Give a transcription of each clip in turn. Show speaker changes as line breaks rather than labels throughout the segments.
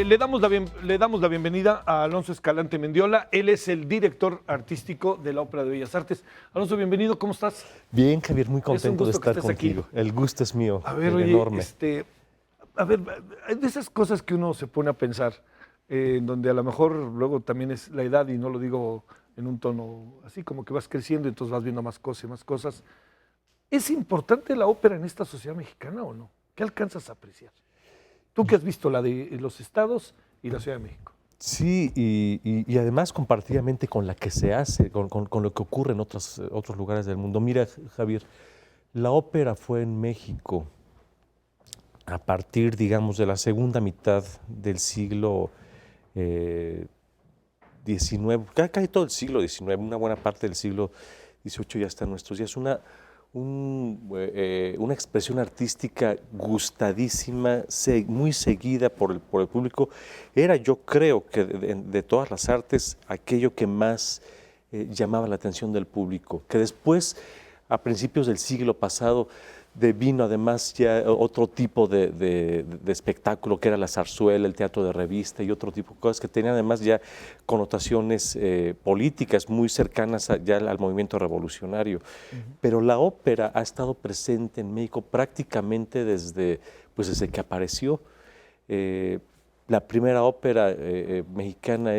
Le damos la bienvenida a Alonso Escalante Mendiola. Él es el director artístico de la Ópera de Bellas Artes. Alonso, bienvenido, ¿cómo estás?
Bien, Javier, muy contento de estar
contigo.
Aquí. El gusto es mío,
a ver, oye,
enorme.
Hay de esas cosas que uno se pone a pensar, en donde a lo mejor luego también es la edad, y no lo digo en un tono así, como que vas creciendo y entonces vas viendo más cosas y más cosas. ¿Es importante la ópera en esta sociedad mexicana o no? ¿Qué alcanzas a apreciar? Tú que has visto la de los estados y la Ciudad de México.
Sí, y además compartidamente con la que se hace, con lo que ocurre en otros lugares del mundo. Mira, Javier, la ópera fue en México a partir, digamos, de la segunda mitad del siglo XIX, casi todo el siglo XIX, una buena parte del siglo XVIII ya está en nuestros días. Una expresión artística gustadísima, muy seguida por el público. Era, yo creo, que de todas las artes, aquello que más llamaba la atención del público, que después, a principios del siglo pasado, vino además ya otro tipo de espectáculo, que era la zarzuela, el teatro de revista y otro tipo de cosas que tenían además ya connotaciones políticas muy cercanas ya al movimiento revolucionario. Pero la ópera ha estado presente en México prácticamente desde que apareció. La primera ópera mexicana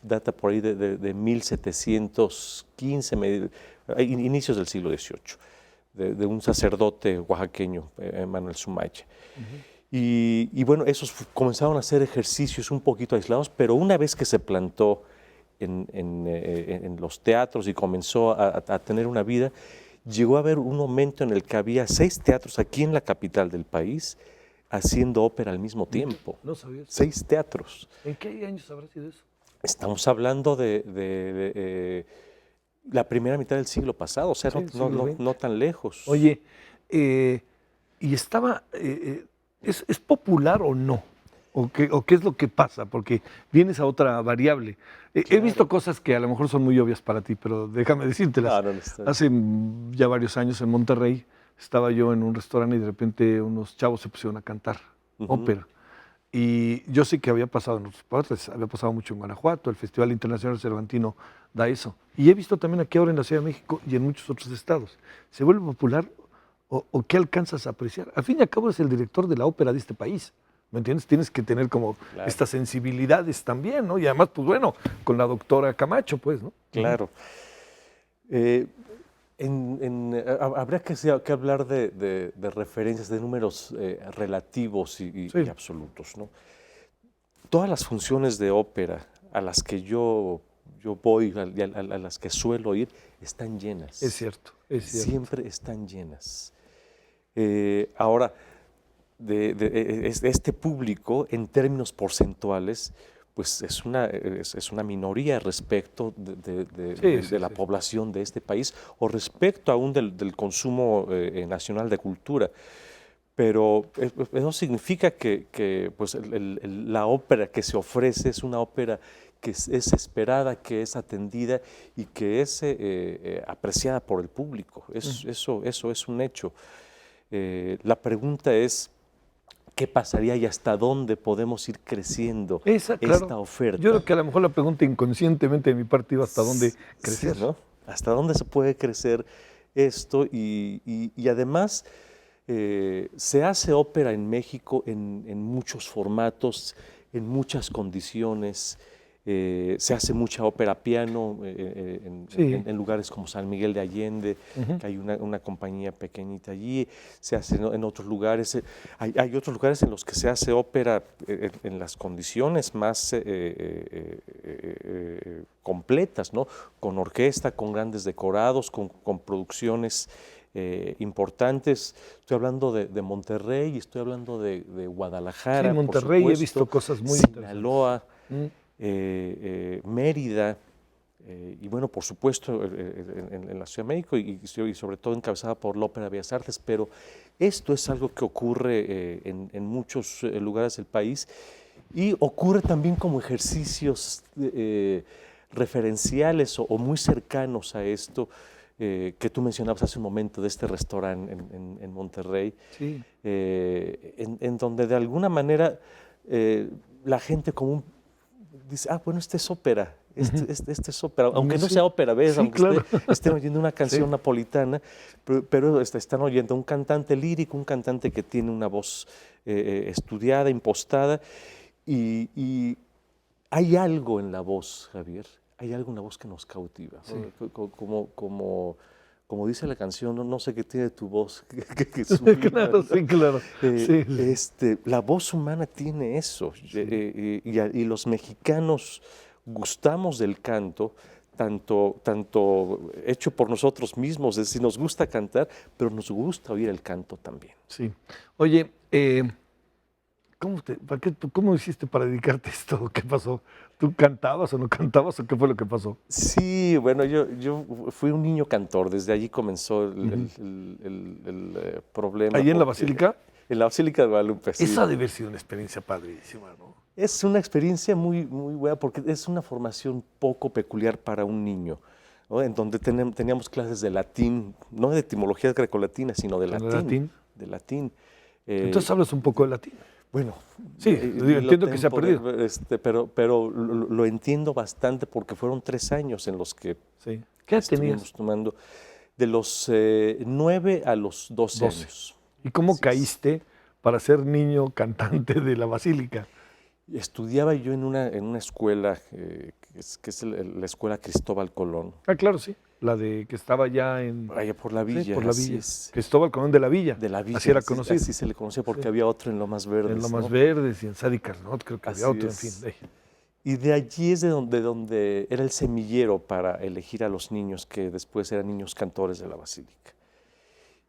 data por ahí de 1715, inicios del siglo XVIII. De un sacerdote oaxaqueño, Manuel Sumaye. Y bueno, esos comenzaron a hacer ejercicios un poquito aislados, pero una vez que se plantó en los teatros y comenzó a tener una vida, llegó a haber un momento en el que había 6 teatros aquí en la capital del país haciendo ópera al mismo tiempo.
No sabía eso.
6 teatros.
¿En qué años habrá sido eso?
Estamos hablando de la primera mitad del siglo pasado, o sea,
Sí,
no tan lejos.
Oye, y estaba, ¿es popular o no? ¿O qué es lo que pasa? Porque vienes a otra variable.
Claro.
He visto cosas que a lo mejor son muy obvias para ti, pero déjame decírtelas. Hace ya varios años en Monterrey estaba yo en un restaurante y de repente unos chavos se pusieron a cantar ópera. Y yo sé que había pasado en otras partes, había pasado mucho en Guanajuato, el Festival Internacional Cervantino da eso. Y he visto también aquí ahora en la Ciudad de México y en muchos otros estados. ¿Se vuelve popular o qué alcanzas a apreciar? Al fin y al cabo eres el director de la ópera de este país, ¿me entiendes? Tienes que tener como estas sensibilidades también, ¿no? Y además, pues bueno, con la doctora Camacho, pues, ¿no?
Claro. Habría que hablar de referencias, de números relativos y absolutos, ¿no? Todas las funciones de ópera a las que yo voy, a las que suelo ir, están llenas.
Es cierto, es cierto.
Siempre están llenas. Ahora, este público, en términos porcentuales, pues es una minoría respecto de la población de este país o respecto aún del consumo nacional de cultura. Pero eso significa que pues la ópera que se ofrece es una ópera que es esperada, que es atendida y que es apreciada por el público. Eso es un hecho. La pregunta es, ¿qué pasaría y hasta dónde podemos ir creciendo esta oferta?
Yo creo que a lo mejor la pregunta inconscientemente de mi parte iba hasta dónde crecer.
Sí, ¿no? ¿Hasta dónde se puede crecer esto? Y además se hace ópera en México en muchos formatos, en muchas condiciones. Se hace mucha ópera a piano en lugares como San Miguel de Allende, que hay una compañía pequeñita allí. Se hace en otros lugares. Hay otros lugares en los que se hace ópera en las condiciones más completas, ¿no? Con orquesta, con grandes decorados, con producciones importantes. Estoy hablando de Monterrey, estoy hablando de Guadalajara,
sí, Monterrey,
por
he visto cosas muy
Sinaloa, Mérida, y bueno, por supuesto en la Ciudad de México y sobre todo encabezada por la Ópera de Bellas Artes, pero esto es algo que ocurre en muchos lugares del país y ocurre también como ejercicios referenciales o muy cercanos a esto que tú mencionabas hace un momento de este restaurante en Monterrey, en donde de alguna manera la gente común dice, bueno, este es ópera, este es ópera, aunque no sea ópera, ¿ves?
Sí,
aunque
claro.
estén oyendo una canción napolitana, pero están oyendo un cantante lírico, un cantante que tiene una voz estudiada, impostada, y hay algo en la voz, Javier, hay algo en la voz que nos cautiva,
Sí.
como dice la canción, no sé qué tiene tu voz, que sublima,
Claro,
¿no?
sí, claro. Sí, sí.
La voz humana tiene eso, y los mexicanos gustamos del canto, tanto hecho por nosotros mismos, es decir, nos gusta cantar, pero nos gusta oír el canto también.
Sí. Oye, ¿cómo hiciste para dedicarte a esto? ¿Qué pasó? ¿Tú cantabas o no cantabas o qué fue lo que pasó?
Sí, bueno, yo fui un niño cantor, desde allí comenzó el problema.
¿Ahí en la Basílica?
En la Basílica de Guadalupe, sí.
Esa debe haber sido una experiencia padrísima, ¿no?
Es una experiencia muy, muy buena porque es una formación poco peculiar para un niño, ¿no? En donde teníamos clases de latín, no de etimología grecolatinas, sino de latín. De latín.
Entonces hablas un poco de latín.
Bueno,
sí, entiendo que se ha perdido.
Pero lo entiendo bastante porque fueron 3 años en los que
sí. ¿Qué edad tenías?
Tomando de los 9 a los 12 años.
¿Y cómo caíste para ser niño cantante de la Basílica?
Estudiaba yo en una escuela que es la Escuela Cristóbal Colón.
Ah, claro, sí. La de que estaba ya en...
Allá por la Villa.
Sí, por la Villa. Cristóbal Colón de la Villa.
De la Villa.
Así era conocido.
Así se le conocía porque había otro en Lomas Verdes.
En Lomas Verdes y en Sadi Carnot creo que había otro, en fin.
Y de allí es de donde era el semillero para elegir a los niños que después eran niños cantores de la Basílica.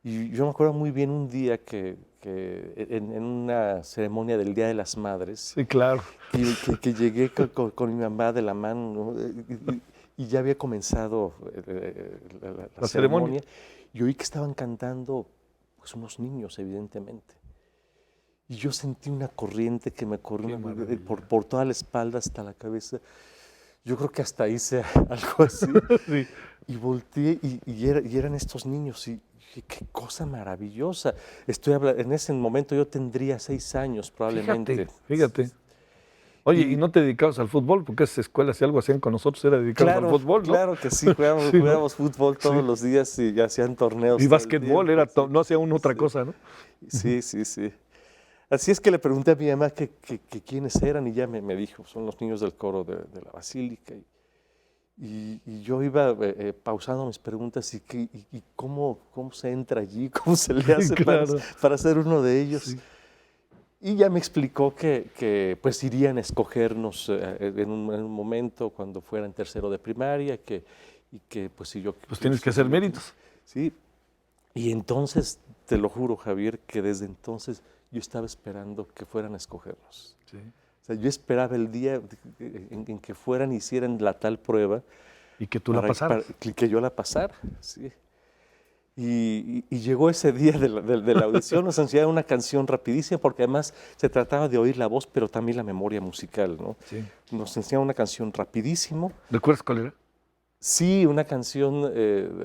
Y yo me acuerdo muy bien un día que en una ceremonia del Día de las Madres,
sí, claro,
que llegué con mi mamá de la mano, ¿no? Y ya había comenzado la ceremonia y oí que estaban cantando pues, unos niños, evidentemente. Y yo sentí una corriente que me corrió por toda la espalda hasta la cabeza. Yo creo que hasta hice algo así.
sí.
Y volteé y eran estos niños. Y dije, qué cosa maravillosa. En ese momento yo tendría 6 años probablemente.
Fíjate. Oye, ¿y no te dedicabas al fútbol? Porque esas escuelas, si algo hacían con nosotros, era dedicarnos al fútbol, ¿no?
Claro que sí, jugábamos fútbol todos los días y hacían torneos.
Y básquetbol, no hacía uno otra cosa, ¿no?
Sí. Así es que le pregunté a mi mamá que quiénes eran y ya me dijo, son los niños del coro de la Basílica. Y yo iba pausando mis preguntas y cómo se entra allí, cómo se le hace para ser uno de ellos. Sí. Y ya me explicó que pues irían a escogernos en un momento cuando fuera en tercero de primaria, y que pues si yo...
Pues tienes que hacer méritos.
Sí, y entonces, te lo juro, Javier, que desde entonces yo estaba esperando que fueran a escogernos. Sí. O sea, yo esperaba el día en que fueran y hicieran la tal prueba.
Y que tú la pasaras.
Que yo la pasara, sí. Y llegó ese día de la audición, nos enseñaron una canción rapidísima, porque además se trataba de oír la voz, pero también la memoria musical, ¿no?
Sí.
Nos enseñaron una canción rapidísimo.
¿Recuerdas cuál era?
Sí, una canción de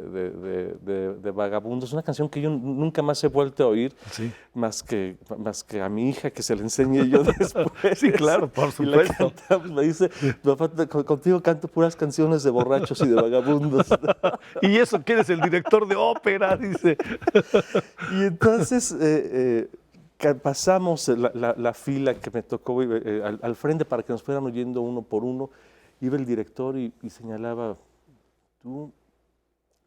Vagabundos, una canción que yo nunca más he vuelto a oír,
sí.
más que a mi hija, que se la enseñé yo después.
Sí, claro, por supuesto.
Y me dice, papá, contigo canto puras canciones de borrachos y de vagabundos.
Y eso que eres el director de ópera, dice.
Y entonces pasamos la fila que me tocó al frente para que nos fueran oyendo uno por uno. Iba el director y señalaba...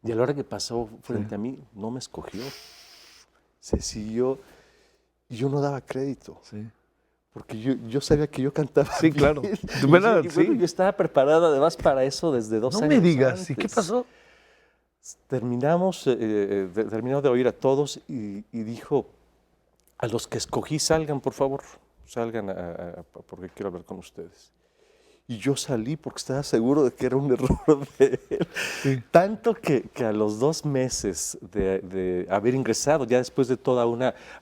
Y a la hora que pasó frente a mí, no me escogió. Se siguió y yo no daba crédito.
Sí.
Porque yo sabía que yo cantaba.
Sí,
bien.
claro.
Bueno, yo estaba preparado además para eso desde 2 años.
No me digas,
antes.
¿y qué pasó?
Terminamos de oír a todos y dijo, a los que escogí salgan, por favor, salgan porque quiero hablar con ustedes. Y yo salí porque estaba seguro de que era un error de él. Sí. Tanto que a los 2 meses de haber ingresado, ya después de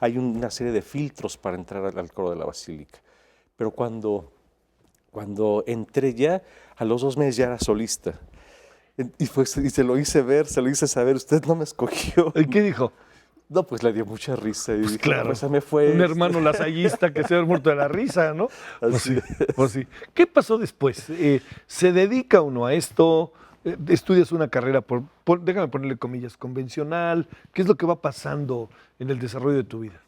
hay una serie de filtros para entrar al coro de la Basílica. Pero cuando entré ya, a los 2 meses ya era solista. Y se lo hice ver, se lo hice saber, usted no me escogió.
¿Y qué dijo?
No, pues le dio mucha risa. Y
Pues
dije,
claro,
pues se me fue.
un hermano lasallista que se ha muerto de la risa, ¿no? Pues sí, pues sí. ¿Qué pasó después? ¿Se dedica uno a esto? ¿Estudias una carrera, déjame ponerle comillas, convencional? ¿Qué es lo que va pasando en el desarrollo de tu vida?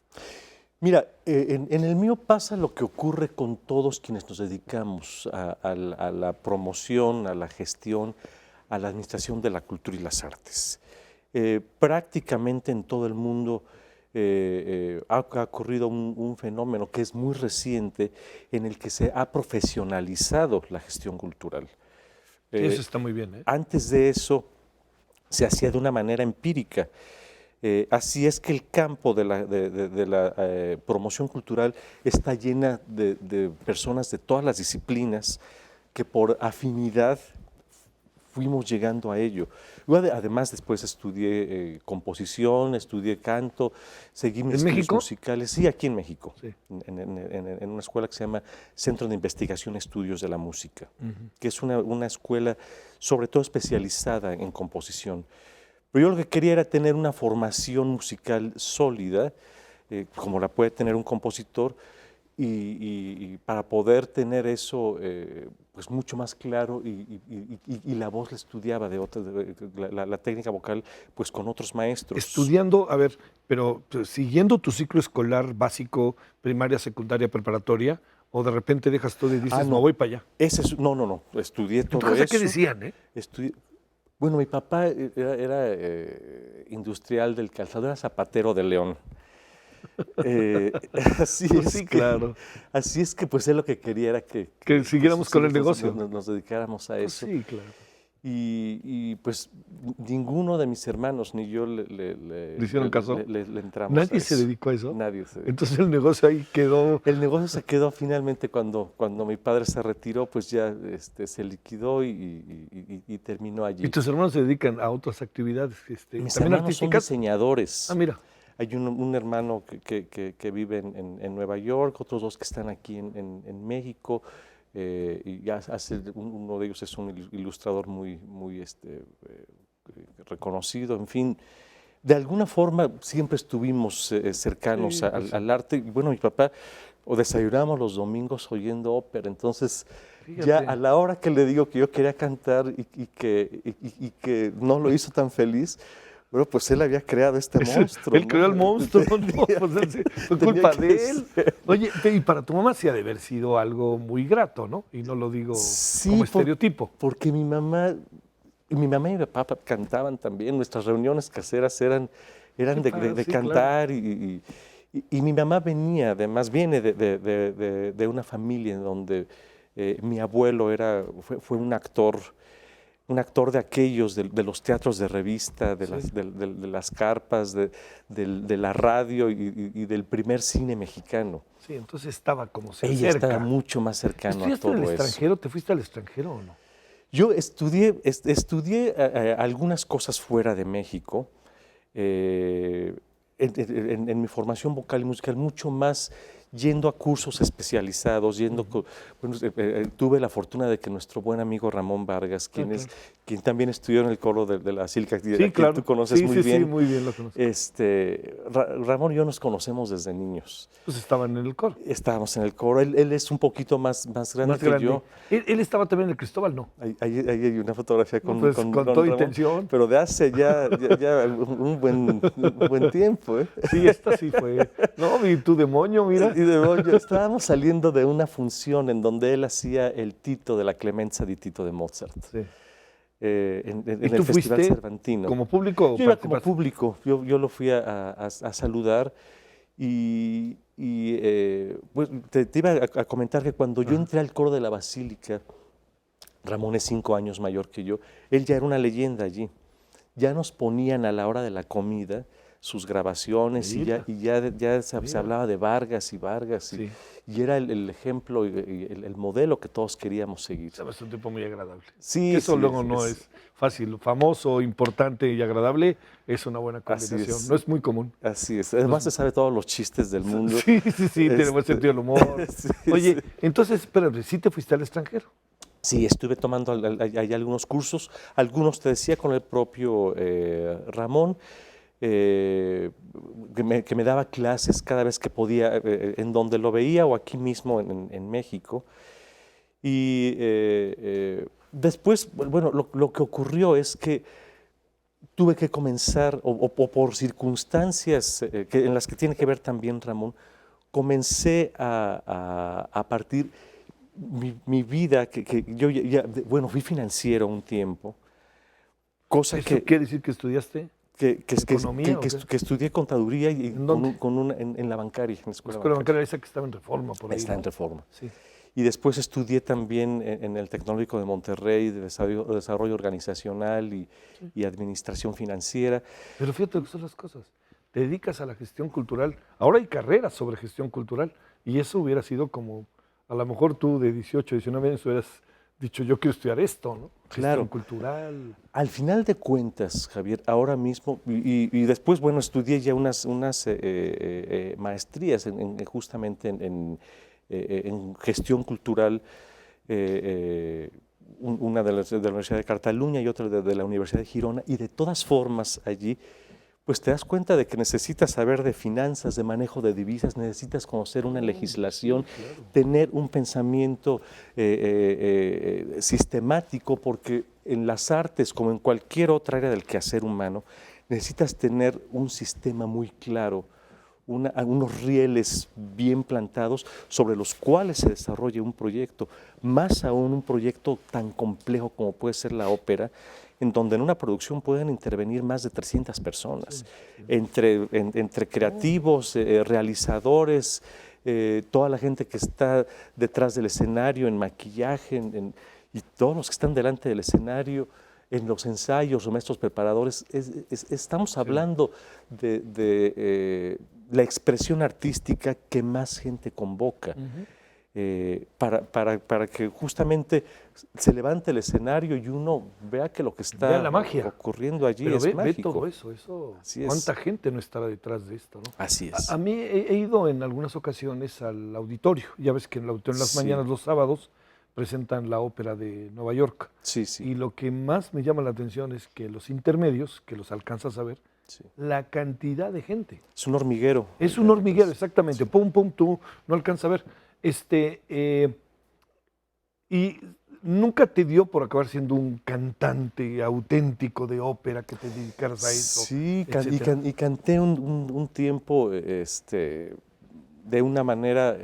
Mira, en el mío pasa lo que ocurre con todos quienes nos dedicamos a la promoción, a la gestión, a la administración de la cultura y las artes. Prácticamente en todo el mundo ha ocurrido un fenómeno que es muy reciente en el que se ha profesionalizado la gestión cultural.
Sí, eso está muy bien, ¿eh?
Antes de eso se hacía de una manera empírica. Así es que el campo de la promoción cultural está llena de personas de todas las disciplinas que por afinidad fuimos llegando a ello. Yo además después estudié composición, estudié canto, seguí mis estudios musicales. Sí, aquí en México, sí. En una escuela que se llama Centro de Investigación y Estudios de la Música, que es una escuela sobre todo especializada en composición. Pero yo lo que quería era tener una formación musical sólida, como la puede tener un compositor, y para poder tener eso pues mucho más claro, y la voz la estudiaba la técnica vocal pues con otros maestros.
Estudiando, a ver, pero siguiendo tu ciclo escolar básico, primaria, secundaria, preparatoria, o de repente dejas todo y dices, no voy para allá.
No, estudié todo
entonces,
eso.
¿Qué decían,
Bueno, mi papá era industrial del calzado, era zapatero de León. Así
pues
es
sí,
que,
claro.
Así es que pues él lo que quería era que
siguiéramos con el negocio.
Nos dedicáramos a eso.
Sí, claro.
Y pues ninguno de mis hermanos ni yo
¿Le hicieron caso?
Le entramos
¿Nadie
a eso.
se dedicó a eso?
Nadie se dedicó.
Entonces el negocio ahí quedó.
El negocio se quedó finalmente cuando mi padre se retiró, pues ya se liquidó y terminó allí.
¿Y tus hermanos se dedican a otras actividades?
Mis
¿también
hermanos son diseñadores.
Ah, mira.
Hay un hermano que vive en Nueva York, otros dos que están aquí en México. Y ya uno de ellos es un ilustrador muy reconocido, en fin. De alguna forma siempre estuvimos cercanos
sí,
al arte. Y bueno, mi papá, desayunamos los domingos oyendo ópera, entonces fíjate, ya a la hora que le digo que yo quería cantar y que no lo hizo tan feliz, bueno, pues él había creado este monstruo.
Él creó el monstruo, no, pues fue culpa de él. Oye, y para tu mamá sí ha de haber sido algo muy grato, ¿no? Y no lo digo como estereotipo.
Porque mi mamá y mi papá cantaban también, nuestras reuniones caseras eran de cantar, claro. Y mi mamá viene de una familia en donde mi abuelo fue un actor de aquellos, de los teatros de revista, de las carpas, de la radio y del primer cine mexicano.
Sí, entonces estaba como cerca.
Ella estaba mucho más cercano a todo eso.
¿Estudiaste en el extranjero? ¿Te fuiste al extranjero o no?
Yo estudié algunas cosas fuera de México, en mi formación vocal y musical, mucho más yendo a cursos especializados, tuve la fortuna de que nuestro buen amigo Ramón Vargas, quien también estudió en el coro de la Silca,
sí, claro.
Tú conoces muy bien.
Sí, muy bien lo conozco.
Ramón y yo nos conocemos desde niños.
Pues estaban en el coro.
Estábamos en el coro. Él es un poquito más grande que yo.
¿Él estaba también en el Cristóbal, no?
Ahí hay una fotografía con
toda
Ramón,
intención.
Pero de hace ya un buen tiempo.
Sí, esta sí fue. No, y tu demonio, mira.
Y demonio. Estábamos saliendo de una función en donde él hacía el Tito de la Clemenza di Tito de Mozart.
Sí.
En el Festival Cervantino.
¿Como público?
Yo iba como público. Yo lo fui a saludar pues, te iba a comentar que cuando yo entré al coro de la Basílica, Ramón es 5 años mayor que yo, él ya era una leyenda allí. Ya nos ponían a la hora de la comida sus grabaciones. Mira. y ya se hablaba de Vargas. Sí. Y era el ejemplo y el modelo que todos queríamos seguir.
Sabes, un tipo muy agradable.
Sí,
eso luego no es fácil. Famoso, importante y agradable es una buena combinación. No es muy común.
Así es. Además se sabe todos los chistes del mundo.
Sí, tiene buen sentido del humor. Oye, entonces, espérate, ¿sí te fuiste al extranjero?
Sí, estuve tomando allá algunos cursos. Algunos, te decía, con el propio Ramón. que me daba clases cada vez que podía, en donde lo veía o aquí mismo en México. Y después, bueno, lo que ocurrió es que tuve que comenzar, o por circunstancias en las que tiene que ver también Ramón, comencé a partir mi vida, que yo bueno, fui financiero un tiempo, cosa
¿Eso quiere decir que estudiaste economía?
Que estudié contaduría y
¿En dónde?
en la bancaria, en la escuela
bancaria esa que estaba en Reforma, por ahí.
Está en Reforma.
Sí.
Y después estudié también en el Tecnológico de Monterrey, de desarrollo organizacional y administración financiera.
Pero fíjate lo que son las cosas. Te dedicas a la gestión cultural. Ahora hay carreras sobre gestión cultural y eso hubiera sido como, a lo mejor tú de 18, 19 años hubieras dicho, yo quiero estudiar esto, ¿no?
Claro.
Gestión cultural.
Al final de cuentas, Javier, ahora mismo, y después, bueno, estudié ya unas maestrías justamente en gestión cultural, una de la Universidad de Cataluña y otra de la Universidad de Girona, y de todas formas allí, pues te das cuenta de que necesitas saber de finanzas, de manejo de divisas, necesitas conocer una legislación, claro, tener un pensamiento sistemático, porque en las artes, como en cualquier otra área del quehacer humano, necesitas tener un sistema muy claro, unos rieles bien plantados sobre los cuales se desarrolla un proyecto, más aún un proyecto tan complejo como puede ser la ópera, en donde en una producción pueden intervenir más de 300 personas, sí, sí. Entre creativos, realizadores, toda la gente que está detrás del escenario, en maquillaje, y todos los que están delante del escenario, en los ensayos, los maestros preparadores. Estamos hablando de la expresión artística que más gente convoca. Para que justamente se levante el escenario y uno vea que lo que está ocurriendo allí es mágico.
Ve todo eso. ¿Cuánta gente no estará detrás de esto, ¿no?
Así es.
A mí he ido en algunas ocasiones al auditorio. Ya ves que en el auditorio en las mañanas, los sábados, presentan la ópera de Nueva York.
Sí, sí.
Y lo que más me llama la atención es que los intermedios, que los alcanzas a ver, sí, la cantidad de gente.
Es un hormiguero.
Es un hormiguero, exactamente. Pum, pum, tú no alcanzas a ver. Y nunca te dio por acabar siendo un cantante auténtico de ópera, que te dedicaras a eso.
Sí, y canté un tiempo de una manera...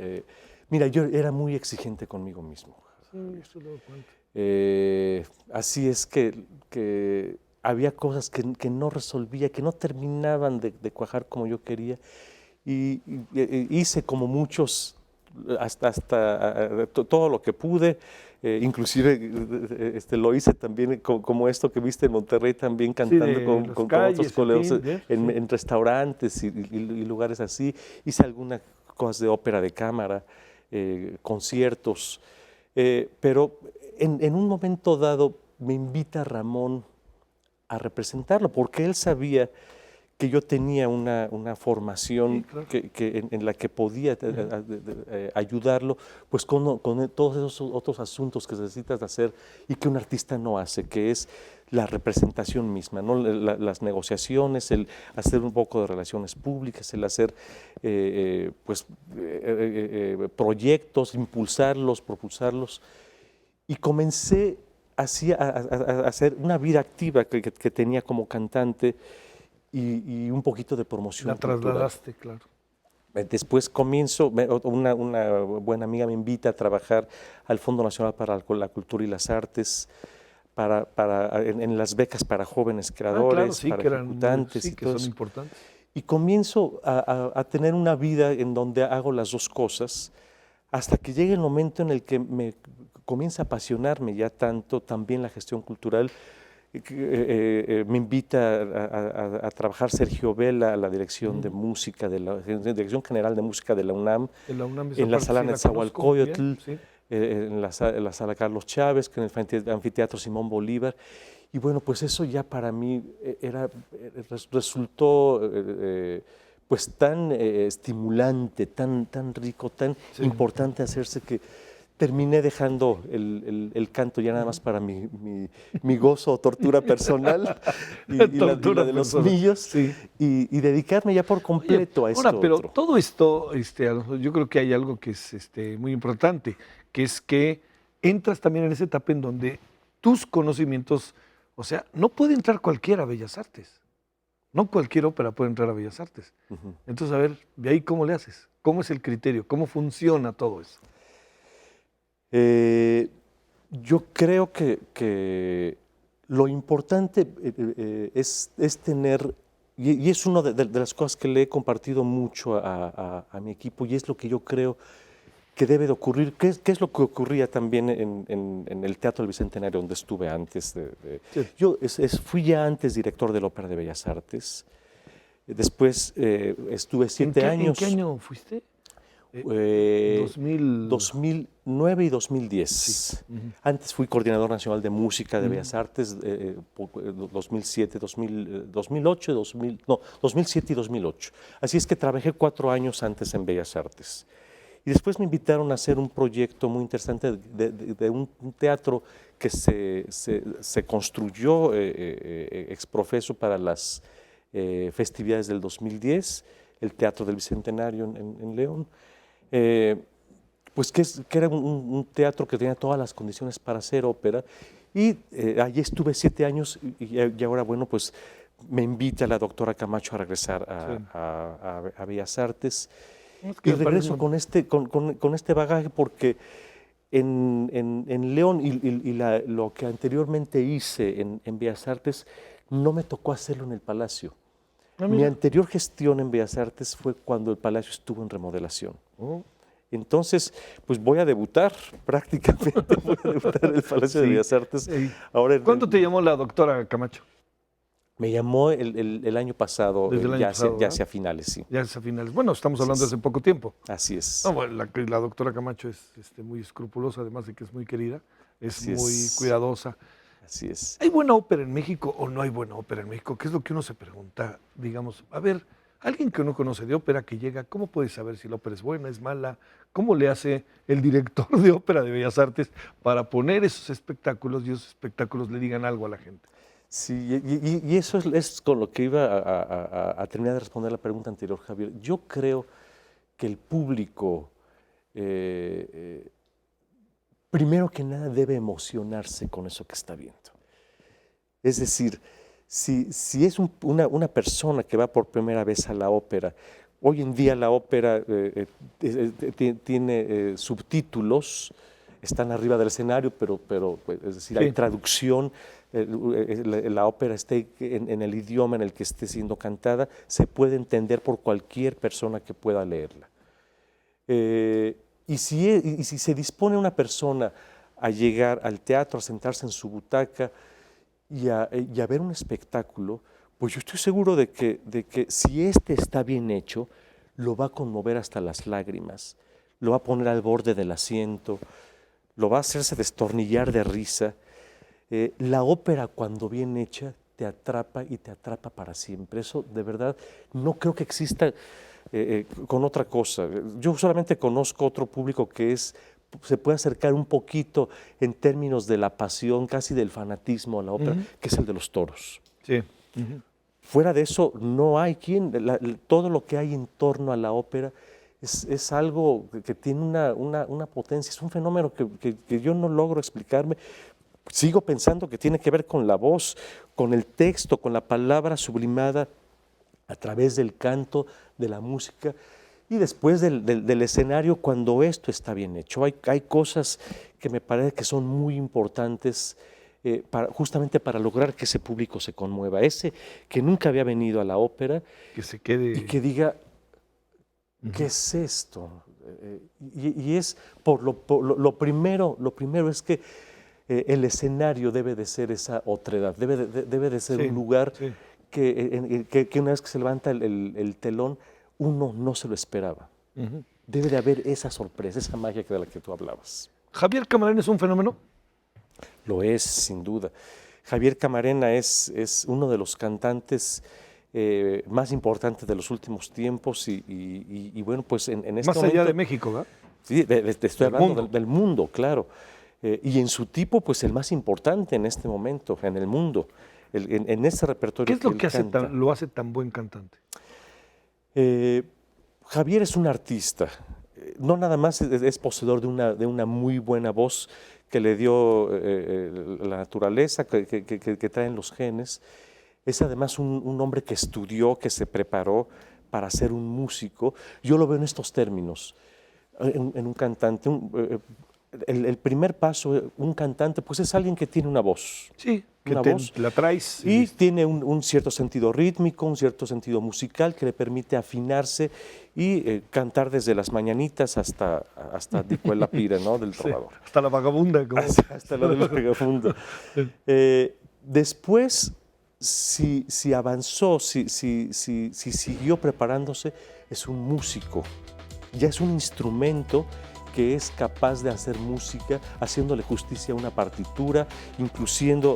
mira, yo era muy exigente conmigo mismo.
Sí, eso lo doy cuenta.
Así es que había cosas que no resolvía, que no terminaban de cuajar como yo quería. Y hice como muchos... hasta todo lo que pude, inclusive lo hice también como esto que viste en Monterrey, también cantando con otros colegas en restaurantes y lugares así. Hice algunas cosas de ópera de cámara, conciertos, pero en un momento dado me invita Ramón a representarlo, porque él sabía que yo tenía una formación, sí, claro, en la que podía ayudarlo, pues con todos esos otros asuntos que necesitas hacer y que un artista no hace, que es la representación misma, ¿no? Las negociaciones, el hacer un poco de relaciones públicas, el hacer proyectos, impulsarlos, propulsarlos. Y comencé así a hacer una vida activa que tenía como cantante, y un poquito de promoción.
La trasladaste, cultural. Claro.
Después comienzo, una buena amiga me invita a trabajar al Fondo Nacional para la Cultura y las Artes, en las becas para jóvenes creadores,
claro, sí,
para ejecutantes.
Sí, que son importantes.
Y comienzo a tener una vida en donde hago las dos cosas, hasta que llegue el momento en el que me comienza a apasionarme ya tanto también la gestión cultural. Me invita a trabajar Sergio Vela a la dirección de música, de la Dirección General de Música de la UNAM, en la sala Netzahualcóyotl, sí, en la sala Carlos Chávez, en el anfiteatro Simón Bolívar. Y bueno, pues eso ya para mí resultó pues tan estimulante, tan rico, tan, sí, importante hacerse, que terminé dejando el canto ya nada más para mi gozo o tortura personal y la de los niños,
sí.
y dedicarme ya por completo a esto.
Ahora, pero todo esto, yo creo que hay algo que es muy importante, que es que entras también en esa etapa en donde tus conocimientos, o sea, no puede entrar cualquiera a Bellas Artes. No cualquier ópera puede entrar a Bellas Artes. Entonces, a ver, de ahí cómo le haces, cómo es el criterio, cómo funciona todo eso.
Yo creo que lo importante es tener, y es una de las cosas que le he compartido mucho a mi equipo, y es lo que yo creo que debe de ocurrir. ¿Qué es lo que ocurría también en el Teatro del Bicentenario, donde estuve antes?
Sí.
Yo fui ya antes director de la Ópera de Bellas Artes. Después estuve 7 años.
¿En qué año fuiste?
2009 y 2010.
Sí.
Antes fui coordinador nacional de música de Bellas Artes, 2007, 2008, 2007 y 2008. Así es que trabajé 4 años antes en Bellas Artes. Y después me invitaron a hacer un proyecto muy interesante de un teatro que se construyó ex profeso para las festividades del 2010, el Teatro del Bicentenario en León. Pues que era un teatro que tenía todas las condiciones para hacer ópera, y allí estuve 7 años, y ahora, bueno, pues me invita la doctora Camacho a regresar a Bellas Artes. Y regreso con este bagaje, porque en León y lo que anteriormente hice en Bellas Artes no me tocó hacerlo en el Palacio. Mi anterior gestión en Bellas Artes fue cuando el Palacio estuvo en remodelación. Entonces, pues voy a debutar prácticamente, en el Palacio de Bellas Artes. Ahora,
¿cuándo te llamó la doctora Camacho?
Me llamó el año pasado, ya hacia finales, sí.
Ya hacia finales. Bueno, estamos hablando de hace poco tiempo.
Así es.
No, bueno, la doctora Camacho es muy escrupulosa, además de que es muy querida, es muy cuidadosa.
Así es.
¿Hay buena ópera en México o no hay buena ópera en México? ¿Qué es lo que uno se pregunta? Digamos, a ver, alguien que uno conoce de ópera que llega, ¿cómo puede saber si la ópera es buena, es mala? ¿Cómo le hace el director de ópera de Bellas Artes para poner esos espectáculos y esos espectáculos le digan algo a la gente?
Sí, y eso es con lo que iba a terminar de responder la pregunta anterior, Javier. Yo creo que el público, primero que nada, debe emocionarse con eso que está viendo. Es decir, si es una persona que va por primera vez a la ópera, hoy en día la ópera tiene subtítulos, están arriba del escenario, pero es decir, hay traducción. La ópera esté en el idioma en el que esté siendo cantada, se puede entender por cualquier persona que pueda leerla. Y si se dispone una persona a llegar al teatro, a sentarse en su butaca y a ver un espectáculo, pues yo estoy seguro de que si este está bien hecho, lo va a conmover hasta las lágrimas, lo va a poner al borde del asiento, lo va a hacerse destornillar de risa. La ópera, cuando bien hecha, te atrapa y te atrapa para siempre. Eso, de verdad, no creo que exista con otra cosa. Yo solamente conozco otro público que se puede acercar un poquito en términos de la pasión, casi del fanatismo a la ópera, que es el de los toros.
Sí.
Fuera de eso, no hay quien. Todo lo que hay en torno a la ópera es algo que tiene una potencia, es un fenómeno que yo no logro explicarme. Sigo pensando que tiene que ver con la voz, con el texto, con la palabra sublimada a través del canto, de la música, y después del escenario, cuando esto está bien hecho. Hay cosas que me parece que son muy importantes justamente para lograr que ese público se conmueva. Ese que nunca había venido a la ópera,
que se quede
y que diga, ¿qué es esto? Y es lo primero es que el escenario debe de ser esa otredad, debe de ser un lugar que una vez que se levanta el telón, uno no se lo esperaba. Debe de haber esa sorpresa, esa magia de la que tú hablabas.
¿Javier Camarena es un fenómeno?
Lo es, sin duda. Javier Camarena es uno de los cantantes más importantes de los últimos tiempos y bueno, pues en este
Más
momento,
allá de México, ¿verdad?
Sí, te estoy hablando del mundo, claro. Y en su tipo, pues el más importante en este momento, en el mundo, en ese repertorio.
¿Qué es lo que lo hace tan buen cantante?
Javier es un artista. No nada más es poseedor de una muy buena voz que le dio la naturaleza, que traen los genes. Es además un hombre que estudió, que se preparó para ser un músico. Yo lo veo en estos términos. En un cantante, el primer paso, un cantante, pues es alguien que tiene una voz.
Sí, que la traes.
Y tiene un cierto sentido rítmico, un cierto sentido musical que le permite afinarse y cantar desde las mañanitas hasta Dicuela Pira, ¿no? Del trovador.
Sí, hasta la vagabunda.
Hasta la del vagabundo. Después, si avanzó, si siguió preparándose, es un músico. Ya es un instrumento que es capaz de hacer música, haciéndole justicia a una partitura, inclusive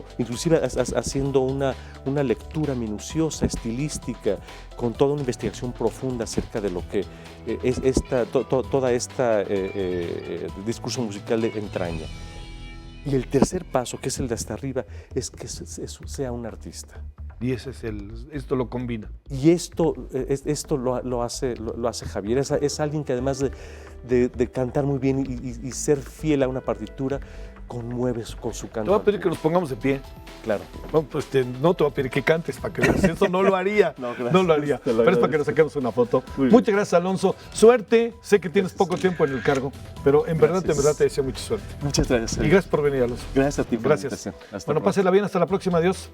haciendo una lectura minuciosa, estilística, con toda una investigación profunda acerca de lo que toda esta discurso musical le entraña. Y el tercer paso, que es el de hasta arriba, es que sea un artista.
Y esto lo combina.
Y esto lo hace Javier. Es alguien que además de cantar muy bien y ser fiel a una partitura, conmueve con su canto.
Te voy a pedir que nos pongamos de pie.
Claro.
No, pues no te voy a pedir que cantes para que veas. Eso no lo haría. No lo haría. Pero es para que nos saquemos una foto. Muchas gracias, Alonso. Suerte. Sé que tienes poco tiempo en el cargo, pero en verdad te deseo mucha suerte.
Muchas gracias.
Y gracias por venir, Alonso.
Gracias a ti por
la invitación. Bueno, pásela bien. Hasta la próxima. Adiós.